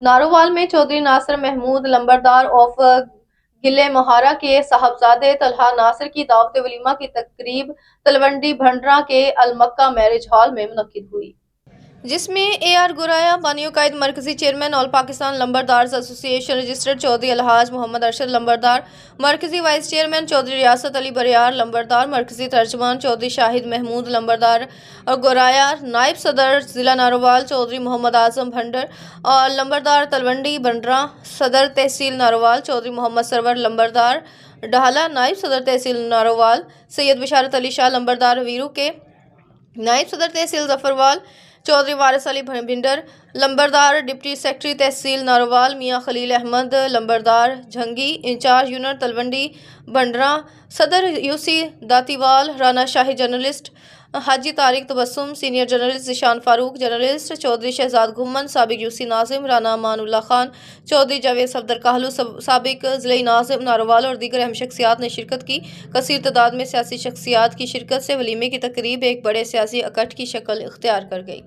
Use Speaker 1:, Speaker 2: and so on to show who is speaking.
Speaker 1: नारोवाल में चौधरी नासिर महमूद लंबरदार ऑफ गिले मोहारा के साहबजादे तलहा नासिर की दावत वलीमा की तकरीब तलवंडी भंडरा के अलमक्का मैरिज हॉल में मुनक्किद हुई, जिसमें AR गुराया बानियो कायद मरकजी चेयरमैन ऑल पाकिस्तान लंबरदार्स एसोसिएशन रजिस्टर्ड चौधरी अलहाज मोहम्मद अरशद लंबरदार, मरकजी वाइस चेयरमैन चौधरी रियासत अली बरियार लंबरदार, मरकजी तर्जमान चौधरी शाहिद महमूद लंबरदार और गुराया, नायब सदर जिला नारोवाल चौधरी मोहम्मद आजम भंडर और लंबरदार तलवंडी भंडरा, सदर तहसील नारोवाल चौधरी मोहम्मद सरवर लंबरदार डाहला, नायब सदर तहसील नारोवाल सैयद बिशारत अली शाह लंबरदार वीरू के, नायब सदर तहसील जफरवाल चौधरी वारिस अली भिंडर लंबरदार, डिप्टी सेक्रेटरी तहसील नारोवाल मियां खलील अहमद लंबरदार झंगी, इंचार्ज यूनिट तलवंडी भंडरा, सदर UC Datival, Rana Shahi journalist Haji Tariq Tabassum, senior journalist Zeeshan Farooq journalist, Chaudhry Shahzad Ghumman साबिक यूसी नाजिम, राना अमानुल्लाह खान चौधरी जावेद सफदर काहलू साबिक ज़िले नाजिम नारोवाल और दीगर अहम शख्सियात ने शिरकत की। कसीर तादाद में सियासी शख्सियात की शिरकत से वलीमे की तकरीब एक बड़े सियासी इकट्ठ की शक्ल इख्तियार कर गई।